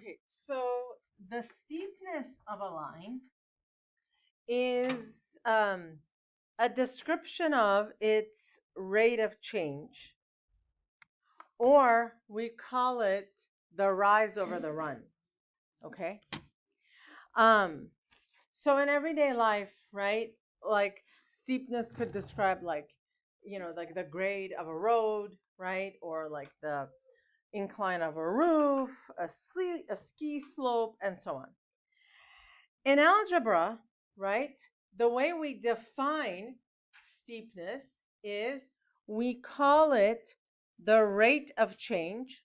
Okay, so the steepness of a line is a description of its rate of change, or we call it the rise over the run. Okay. So in everyday life, right? Like steepness could describe like, like the grade of a road, right? Or like the incline of a roof, a ski slope, and so on. In algebra, right, the way we define steepness is we call it the rate of change,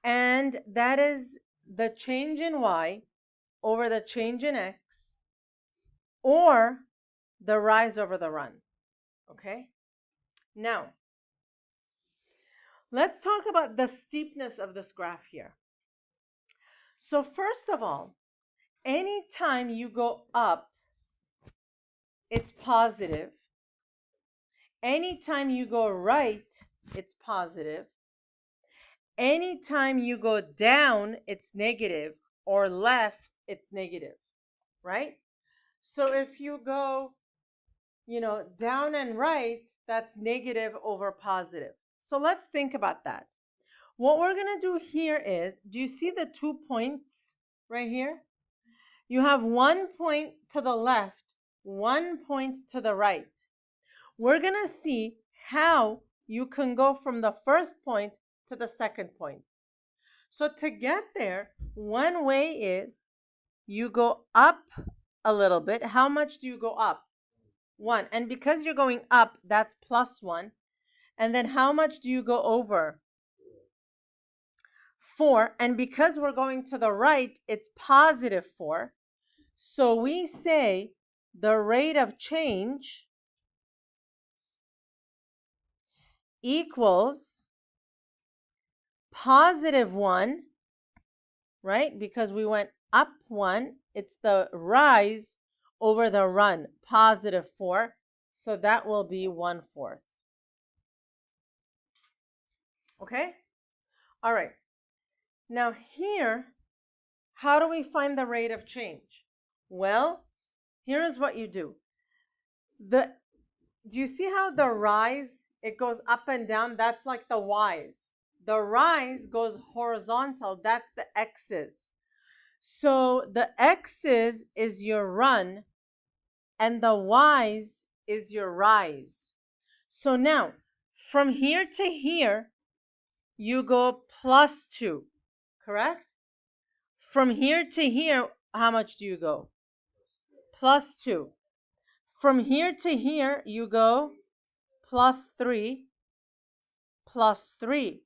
and that is the change in y over the change in x, or the rise over the run. Okay? Now, let's talk about the steepness of this graph here. So first of all, anytime you go up, it's positive. Anytime you go right, it's positive. Anytime you go down, it's negative, or left, it's negative, right? So if you go, down and right, that's negative over positive. So let's think about that. What we're going to do here is, do you see the 2 points right here? You have 1 point to the left, 1 point to the right. We're going to see how you can go from the first point to the second point. So to get there, one way is you go up a little bit. How much do you go up? 1. And because you're going up, that's +1. And then how much do you go over? 4. And because we're going to the right, it's +4. So we say the rate of change equals +1, right? Because we went up 1, it's the rise over the run, +4. So that will be 1/4. Okay? All right. Now here, how do we find the rate of change? Well, here is what you do. Do you see how the rise, it goes up and down? That's like the y's. The rise goes horizontal. That's the x's. So the x's is your run, and the y's is your rise. So now, from here to here, you go +2, correct? From here to here, how much do you go? +2. From here to here, you go +3, +3.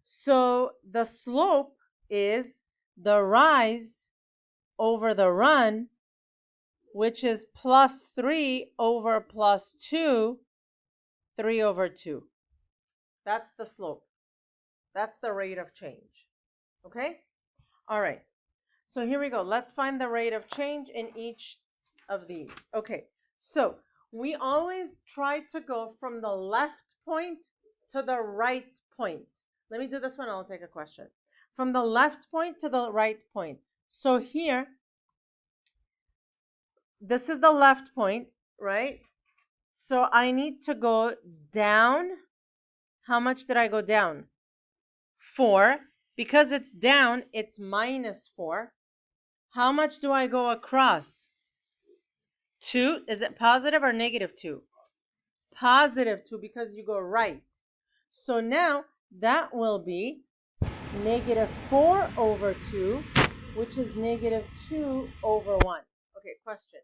So the slope is the rise over the run, which is +3 over +2, 3/2. That's the slope. That's the rate of change. Okay? All right. So here we go. Let's find the rate of change in each of these. Okay. So we always try to go from the left point to the right point. Let me do this one. I'll take a question. From the left point to the right point. So here, this is the left point, right? So I need to go down. How much did I go down? 4. Because it's down, it's -4. How much do I go across? 2. Is it positive or -2? +2, because you go right. So now that will be -4/2, which is -2/1. Okay, question.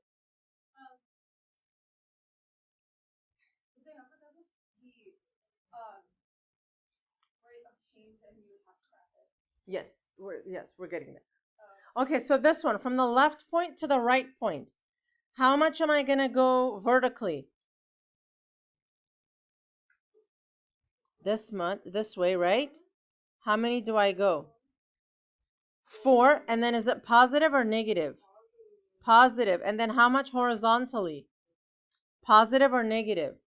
Yes, we're getting there. Okay, so this one, from the left point to the right point, how much am I going to go vertically? This way, right? How many do I go? 4. And then is it positive or negative? Positive. And then how much horizontally? Positive or negative?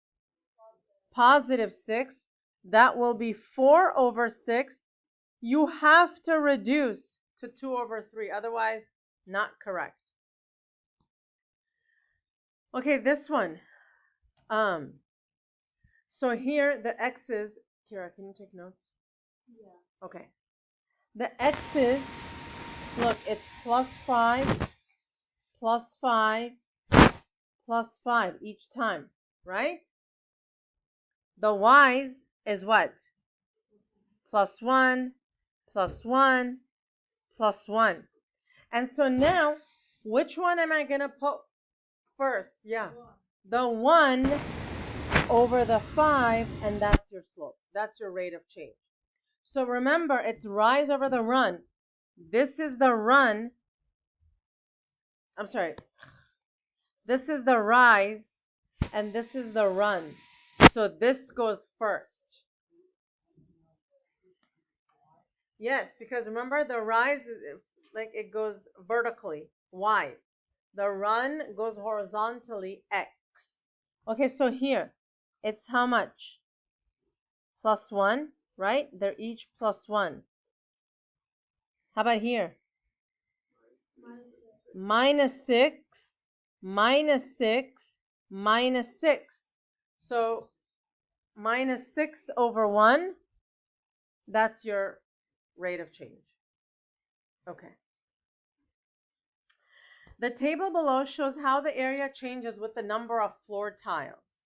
+6. That will be 4/6. You have to reduce to 2 over 3. Otherwise, not correct. Okay, this one. So here the x's, Kira, can you take notes? Yeah. Okay. The x's, look, it's plus 5, plus 5, plus 5 each time, right? The y's is what? Plus 1, plus 1, plus 1. And so now, which one am I going to put first? Yeah. The 1 over the 5, and that's your slope. That's your rate of change. So remember, it's rise over the run. This is the run. I'm sorry. This is the rise, and this is the run. So this goes first. Yes, because remember, the rise, like it goes vertically, y. The run goes horizontally, x. Okay, so here, it's how much? Plus 1, right? They're each plus 1. How about here? Minus 6, minus 6, minus 6. So minus 6 over 1, that's your rate of change. Okay. The table below shows how the area changes with the number of floor tiles.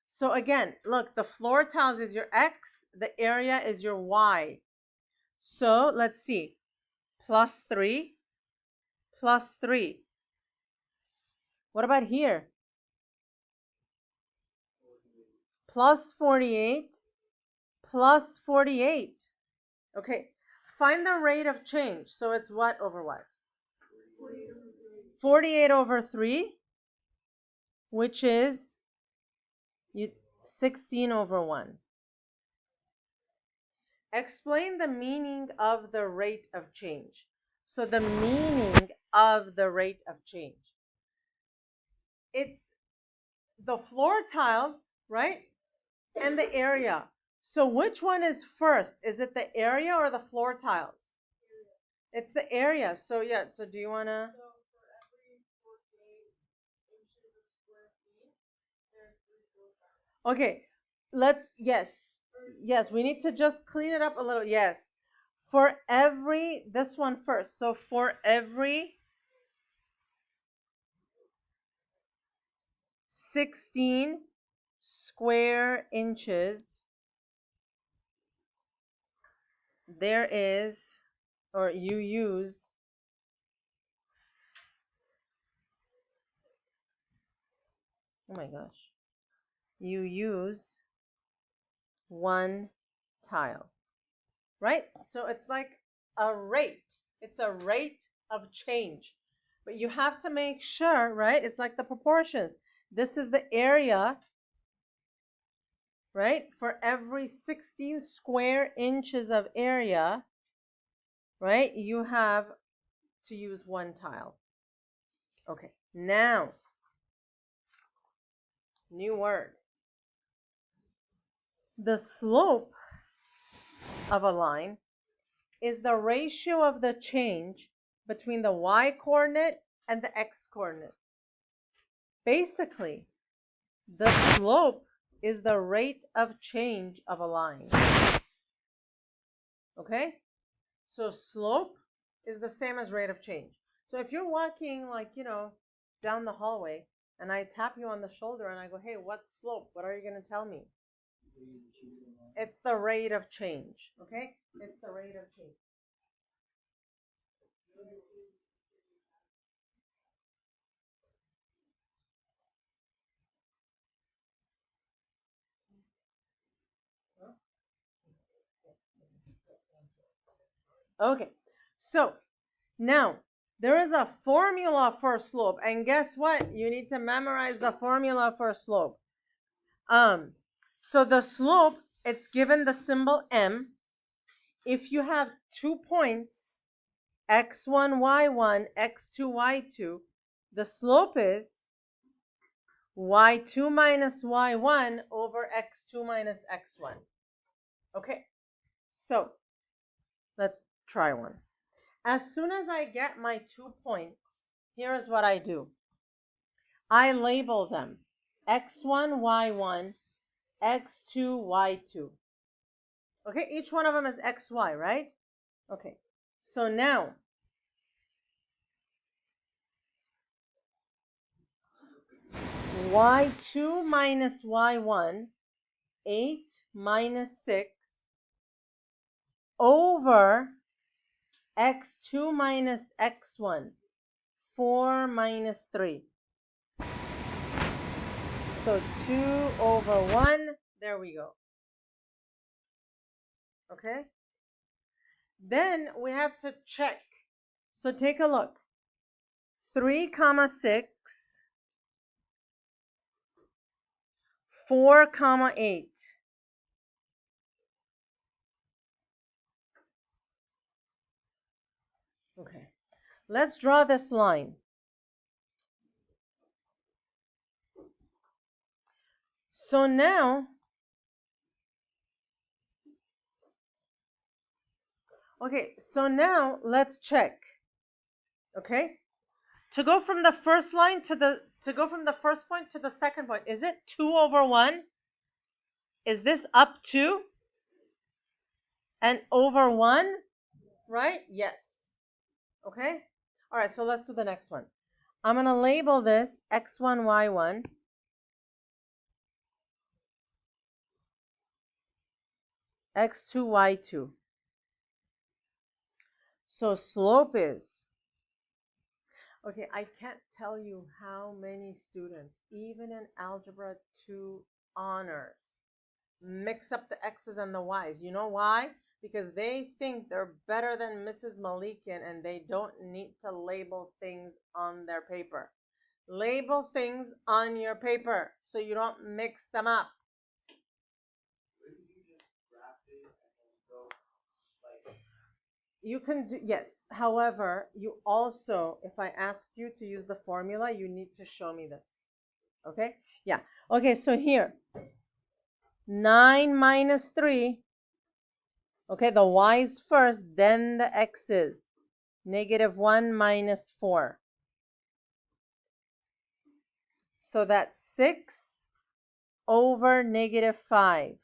So again, look, the floor tiles is your x, the area is your y. So let's see, plus 3, plus 3. What about here? Plus 48, plus 48. Okay, find the rate of change. So it's what over what? 48 over 3, which is 16 over 1. Explain the meaning of the rate of change. So the meaning of the rate of change. It's the floor tiles, right? And the area. So which one is first? Is it the area or the floor tiles? It's the area. So yeah, so do you want to? So for every 48 inches of square feet, there's 3 floor tiles. Okay, yes, we need to just clean it up a little. Yes, for every, this one first. So for every 16 square inches, there is, or you use, oh my gosh, you use 1 tile, right? So it's like a rate. It's a rate of change. But you have to make sure, right? It's like the proportions. This is the area, right? For every 16 square inches of area, right? You have to use 1 tile. Okay, now, new word. The slope of a line is the ratio of the change between the y-coordinate and the x-coordinate. Basically, the slope is the rate of change of a line. Okay? So slope is the same as rate of change. So if you're walking down the hallway and I tap you on the shoulder and I go, hey, what's slope? What are you going to tell me? It's the rate of change. Okay? It's the rate of change. Okay, so now there is a formula for slope, and guess what? You need to memorize the formula for slope. So the slope, it's given the symbol m. If you have 2 points, x1, y1, x2, y2, the slope is y2 minus y1 over x2 minus x1. Okay, so let's try one. As soon as I get my 2 points, here is what I do. I label them x1, y1, x2, y2. Okay, each one of them is xy, right? Okay, so now y2 minus y1, 8 minus 6 over x2 minus x1, 4 minus 3. So 2 over 1, there we go. Okay? Then we have to check. So take a look. 3 comma 6, 4 comma 8. Okay, let's draw this line. So now, okay, so now let's check. Okay, to go from the first line to go from the first point to the second point, is it 2 over 1? Is this up 2 and over 1? Right? Yes. Okay. All right, so let's do the next one. I'm going to label this x1, y1. x2, y2. So slope is, okay, I can't tell you how many students, even in Algebra 2 honors, mix up the x's and the y's. You know why? Because they think they're better than Mrs. Malikian and they don't need to label things on their paper. Label things on your paper so you don't mix them up. You can do, yes. However, you also, if I asked you to use the formula, you need to show me this. Okay? Yeah. Okay, so here, 9 minus 3. Okay, the y's first, then the x's. -1 minus 4. So that's 6 over -5.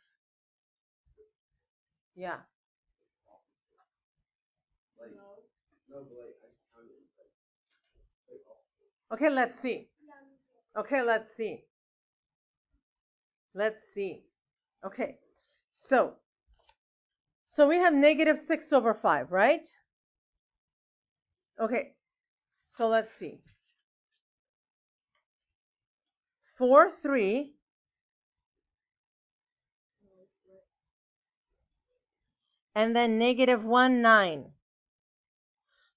Yeah. Okay, let's see. Okay, let's see. Let's see. Okay, so we have -6 over 5, right? Okay, so let's see. 4, 3. And then -1, 9.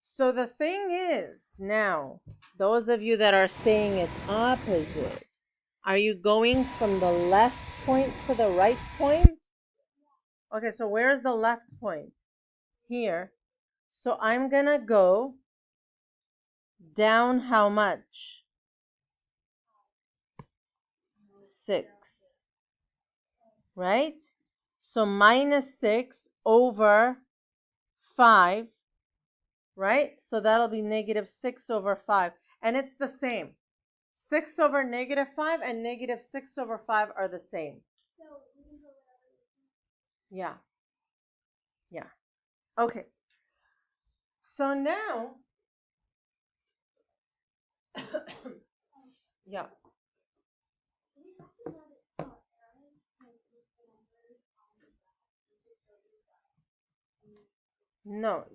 So the thing is, now, those of you that are saying it's opposite, are you going from the left point to the right point? Okay, so where's the left point? Here. So I'm going to go down how much? 6. Right? So -6 over 5. Right? So that'll be -6 over 5. And it's the same. 6 over -5 and -6 over 5 are the same. Yeah. Yeah. Okay. So now, yeah. No.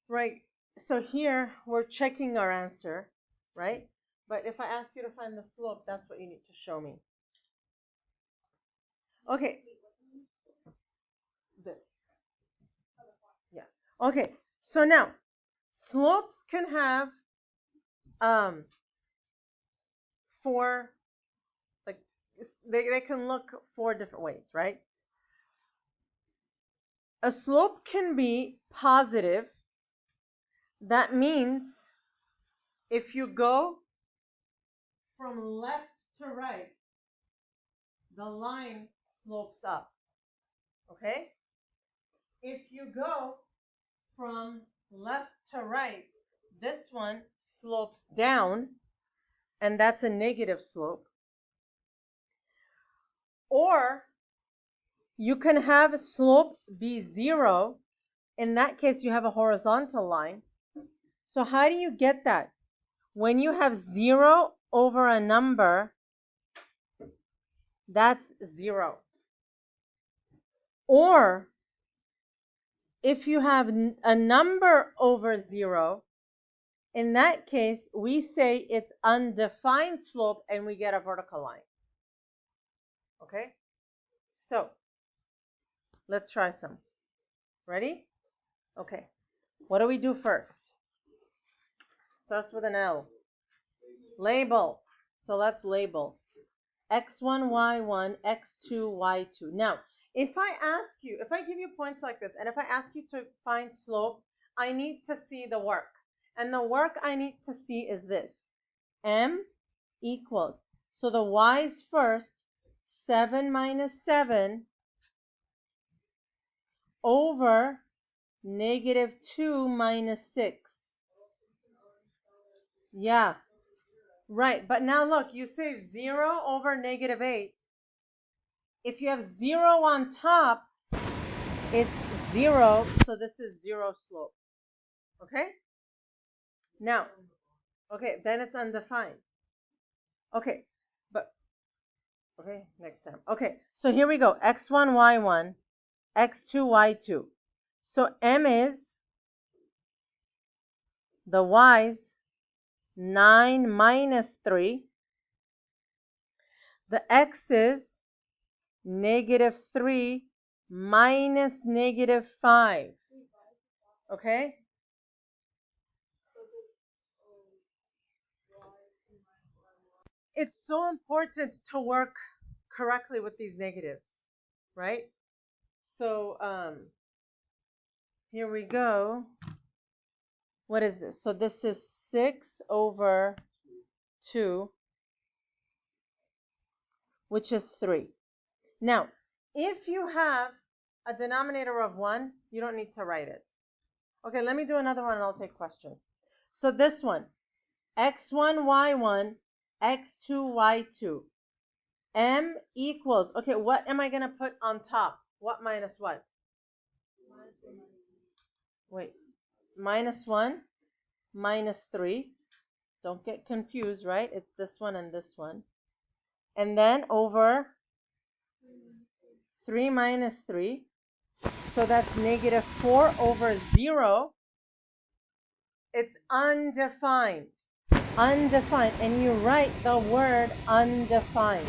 Right. So here we're checking our answer, right? But if I ask you to find the slope, that's what you need to show me. Okay. This. Yeah. Okay. So now, slopes can have four, like they can look 4 different ways, right? A slope can be positive. That means if you go from left to right, the line slopes up. Okay? If you go from left to right, this one slopes down, and that's a negative slope. Or you can have a slope be 0. In that case, you have a horizontal line. So how do you get that? When you have 0 over a number, that's 0. Or if you have a number over 0, in that case, we say it's undefined slope and we get a vertical line. Okay? So let's try some. Ready? Okay. What do we do first? Starts with an L. Label. So let's label. X1, Y1, X2, Y2. Now, if I give you points like this, and if I ask you to find slope, I need to see the work. And the work I need to see is this. M equals, so the Y's first, 7 minus 7 over negative 2 minus 6. Yeah, right. But now look, you say 0 over negative 8. If you have 0 on top, it's 0. So this is 0 slope. Okay? Now, okay, then it's undefined. Okay, next time. Okay, so here we go. X1, Y1, X2, Y2. So M is the Y's 9 minus 3. The X is negative 3 minus negative 5. Okay? It's so important to work correctly with these negatives, right? So here we go. What is this? So this is 6 over 2, which is 3. Now, if you have a denominator of 1, you don't need to write it. Okay, let me do another one and I'll take questions. So this one, X1, Y1, X2, Y2. M equals, okay, what am I going to put on top? What minus what? Wait, minus 1, minus 3. Don't get confused, right? It's this one and this one. And then over 3 minus 3. So that's negative 4 over 0. It's undefined. Undefined. And you write the word undefined.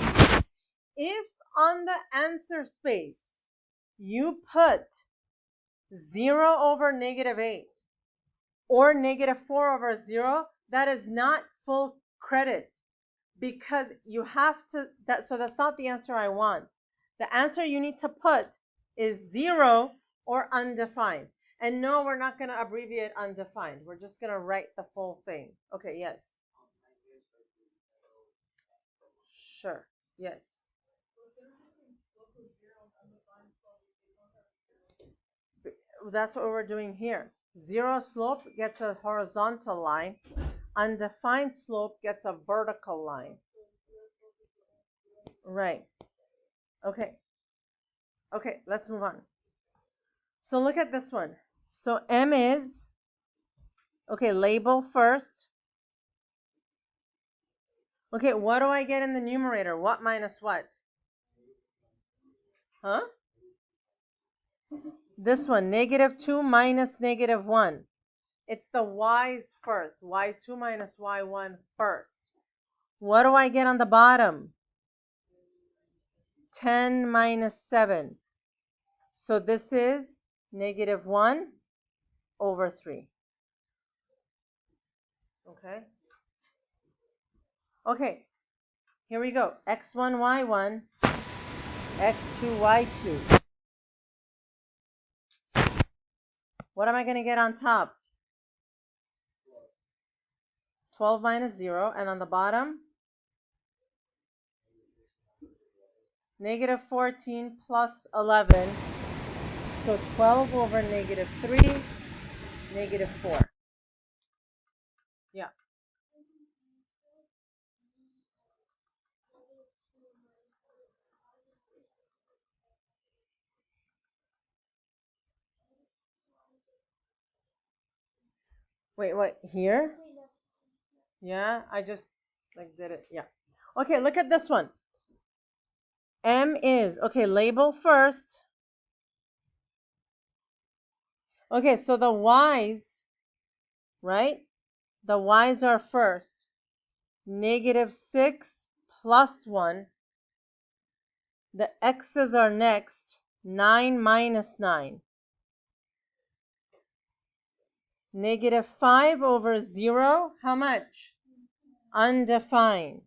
If on the answer space you put 0 over negative 8 or negative 4 over 0, that is not full credit because you have to, so that's not the answer I want. The answer you need to put is 0 or undefined. And no, we're not going to abbreviate undefined. We're just going to write the full thing. Okay, yes. Sure, yes. That's what we're doing here. 0 slope gets a horizontal line. Undefined slope gets a vertical line. Right. Okay. Okay, let's move on. So look at this one. So M is, okay, label first. Okay, what do I get in the numerator? What minus what? Huh? This one, negative 2 minus negative 1. It's the Y's first. Y2 minus Y1 first. What do I get on the bottom? 10 minus 7. So this is negative 1 over 3. Okay? Okay, here we go. X1, Y1, X2, Y2. What am I going to get on top? 12 minus 0. And on the bottom? Negative 14 plus 11. So 12 over negative 3. Negative 4. Yeah. Wait, what? Here? Yeah, I just like did it. Yeah. Okay, look at this one. M is, okay, label first. Okay, so the Y's, right? The Y's are first. Negative 6 plus 1. The X's are next. 9 minus 9. Negative 5 over 0. How much? Undefined.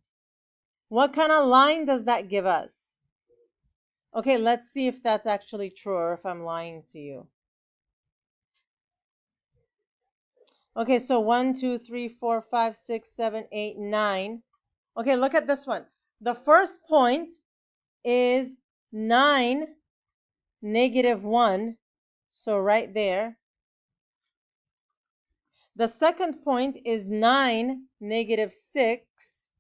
What kind of line does that give us? Okay, let's see if that's actually true or if I'm lying to you. Okay, so 1, 2, 3, 4, 5, 6, 7, 8, 9. Okay, look at this one. The first point is 9, negative 1. So right there. The second point is 9, negative 6.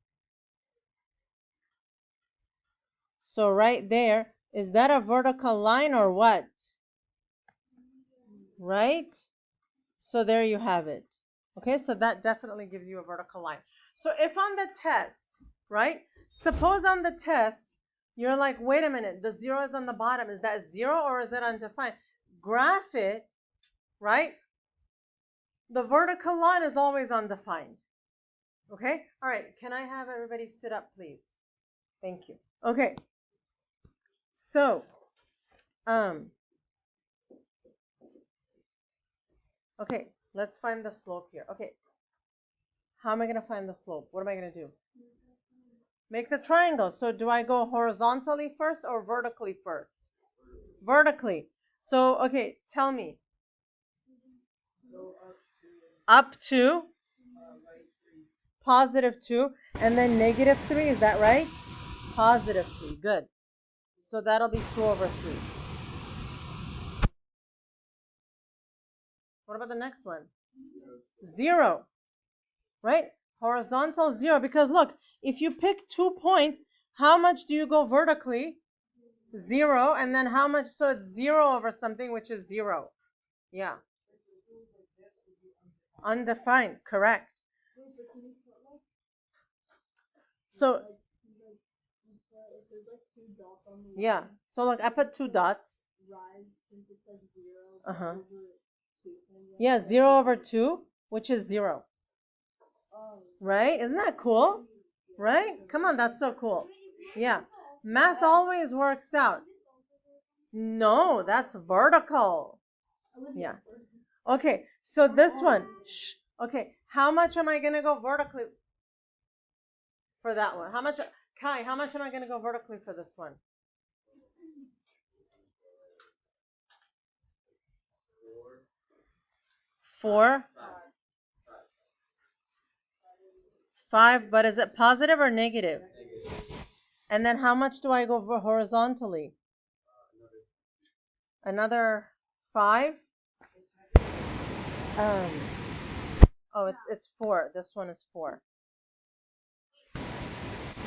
So right there. Is that a vertical line or what? Right? So there you have it. Okay, so that definitely gives you a vertical line. So if on the test, right? Suppose on the test, you're like, wait a minute, the 0 is on the bottom. Is that 0 or is it undefined? Graph it, right? The vertical line is always undefined. Okay? All right, can I have everybody sit up, please? Thank you. Okay. So, okay, let's find the slope here. Okay. How am I going to find the slope? What am I going to do? Make the triangle. So do I go horizontally first or vertically first? Vertically. So, okay, tell me. Up to positive 2 and then negative 3. Is that right? Positive 3. Good. So that'll be 2 over 3. What about the next one? 0. Right? Horizontal 0. Because look, if you pick 2 points, how much do you go vertically? 0. And then how much? So it's 0 over something, which is 0. Yeah. Undefined. Correct. So, yeah. So look, I put 2 dots. Uh-huh. Yeah, 0 over 2, which is 0. Right? Isn't that cool? Right? Come on, that's so cool. Yeah. Math always works out. No, that's vertical. Yeah. Okay, so this one. Shh. Okay, how much am I going to go vertically for that one? How much, Kai, how much am I going to go vertically for this one? 4. 5, but is it positive or negative? And then how much do I go horizontally? Another 5? Oh, it's 4. This one is 4.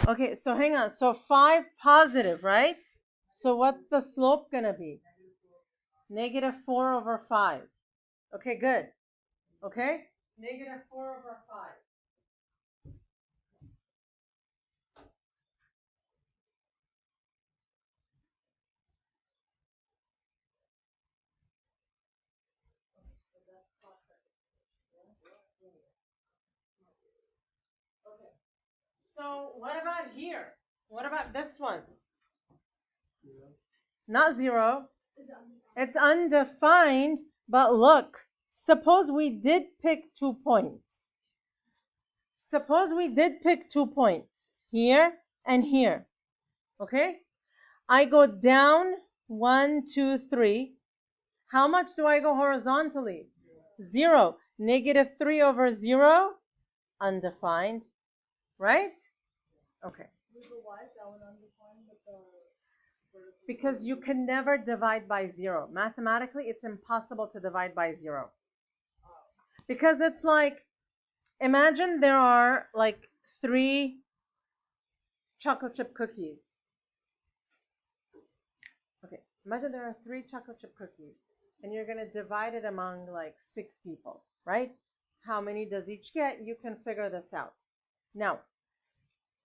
Okay, so hang on. So 5 positive, right? So what's the slope going to be? Negative 4 over 5. Okay, good. Okay? Negative 4 over 5. Okay. So what about here? What about this one? Not 0. It's undefined, but look, suppose we did pick 2 points. Suppose we did pick 2 points here and here. Okay? I go down 1, 2, 3. How much do I go horizontally? 0. Negative 3 over 0? Undefined. Right? Okay. Because you can never divide by 0. Mathematically, it's impossible to divide by 0. Because it's like, imagine there are like 3 chocolate chip cookies. Okay, imagine there are 3 chocolate chip cookies and you're going to divide it among like 6 people, right? How many does each get? You can figure this out. Now,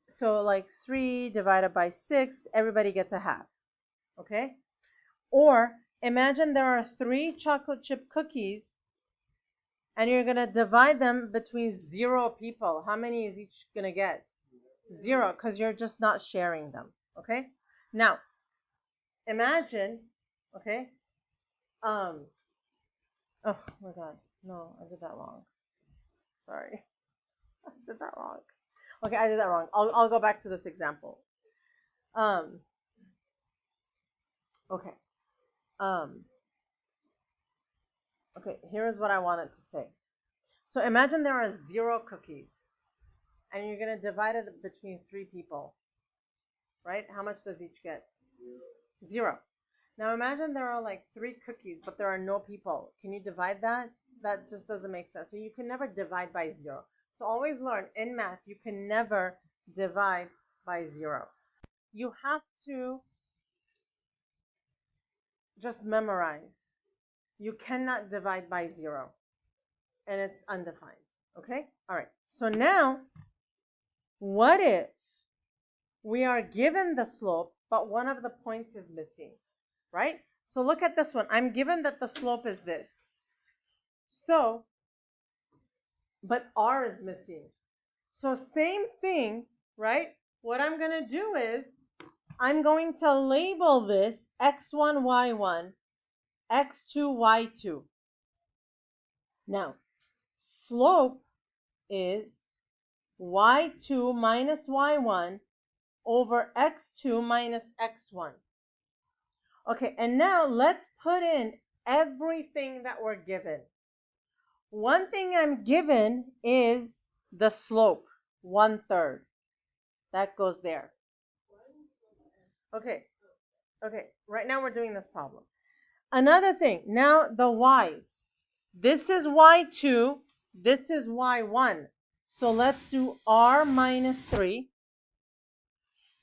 so like 3 divided by 6, everybody gets a half, okay? Or imagine there are 3 chocolate chip cookies and you're going to divide them between 0 people. How many is each going to get? 0, because you're just not sharing them, okay? Now, imagine, okay, oh my God, no, I did that wrong. Sorry, I did that wrong. Okay, I did that wrong. I'll go back to this example. Okay, okay, here's what I wanted to say. So imagine there are 0 cookies and you're going to divide it between 3 people, right? How much does each get? 0. Now imagine there are like 3 cookies, but there are no people. Can you divide that? That just doesn't make sense. So you can never divide by 0. So always learn in math, you can never divide by 0. You have to just memorize. You cannot divide by 0. And it's undefined. Okay? All right. So now, what if we are given the slope, but one of the points is missing, right? So look at this one. I'm given that the slope is this. So, but r is missing. So same thing, right? What I'm going to do is I'm going to label this x1, y1, x2, y2. Now, slope is y2 minus y1 over x2 minus x1. Okay, and now let's put in everything that we're given. One thing I'm given is the slope, 1/3. That goes there. Okay, okay, right now we're doing this problem. Another thing, now the y's. This is y2, this is y1. So let's do r minus 3.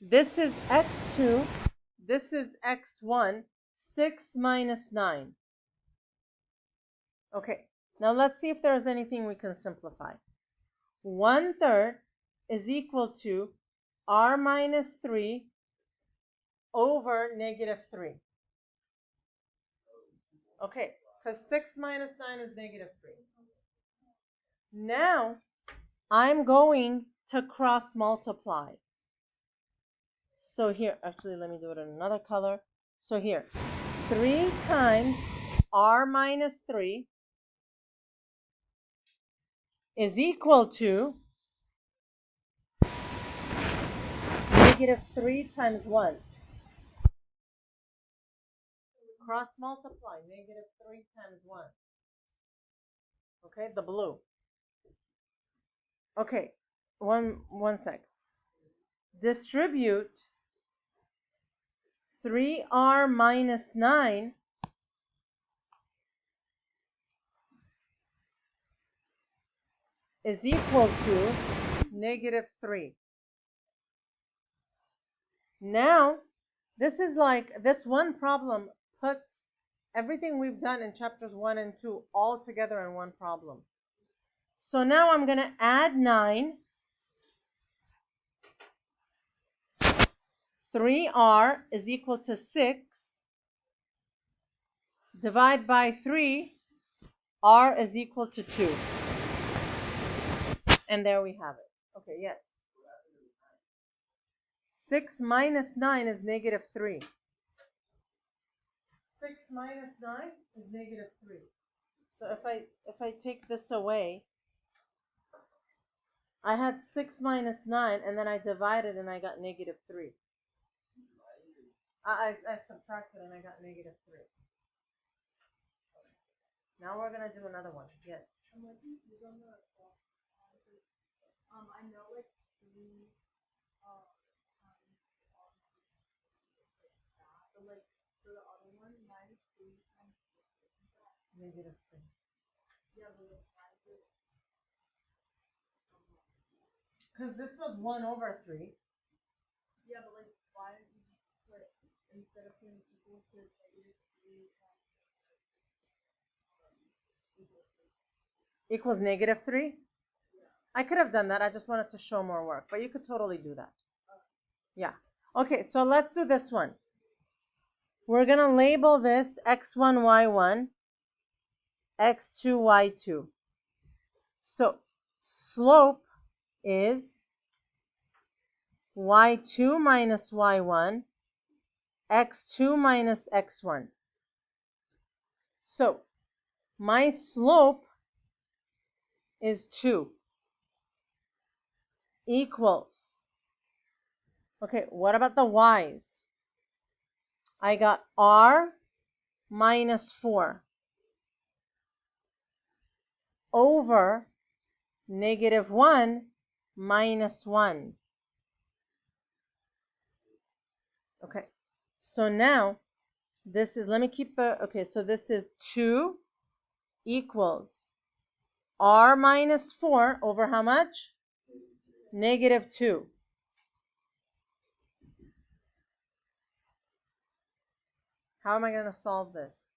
This is x2, this is x1, 6 minus 9. Okay, now let's see if there's anything we can simplify. 1/3 is equal to r minus 3 over negative 3. Okay, because 6 minus 9 is negative 3. Now, I'm going to cross multiply. So here, actually, let me do it in another color. So here, 3 times r minus 3 is equal to negative 3 times 1. Cross multiply, negative 3 times 1. Okay, the blue. Okay, one sec. Distribute 3r minus 9 is equal to negative 3. Now, this is like, this one problem puts everything we've done in chapters 1 and 2 all together in one problem. So now I'm going to add 9. 3r is equal to 6. Divide by 3, r is equal to 2. And there we have it. Okay, yes. 6 minus 9 is negative 3. 6 minus 9 is negative 3. So if I take this away, I had 6 minus 9 and then I divided and I got negative 3. I subtracted and I got negative 3. Now we're going to do another one. Yes. I know like 3 but like for the other one, minus 3 times Negative 3. yeah, but like Because this was 1 over 3. Yeah, but like, why did you just put, instead of putting equal to negative 3 Equals negative 3? I could have done that. I just wanted to show more work. But you could totally do that. Yeah. Okay, so let's do this one. We're going to label this x1, y1, x2, y2. So slope is y2 minus y1, x2 minus x1. So my slope is 2 equals. Okay, what about the y's? I got r minus 4 over negative 1 minus 1. Okay, so now this is, let me keep the, okay, so this is 2 equals r minus 4 over how much? Negative 2. How am I going to solve this?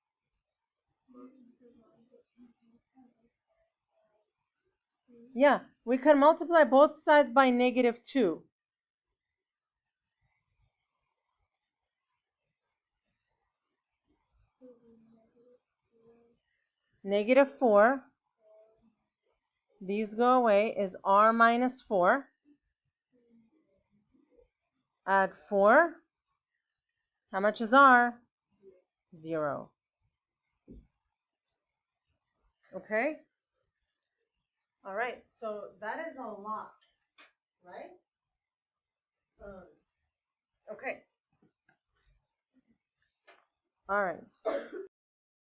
Yeah, we could multiply both sides by negative 2. Negative 4. These go away, is r minus 4. Add 4. How much is r? 0. Okay? All right, so that is a lot, right? Okay. All right.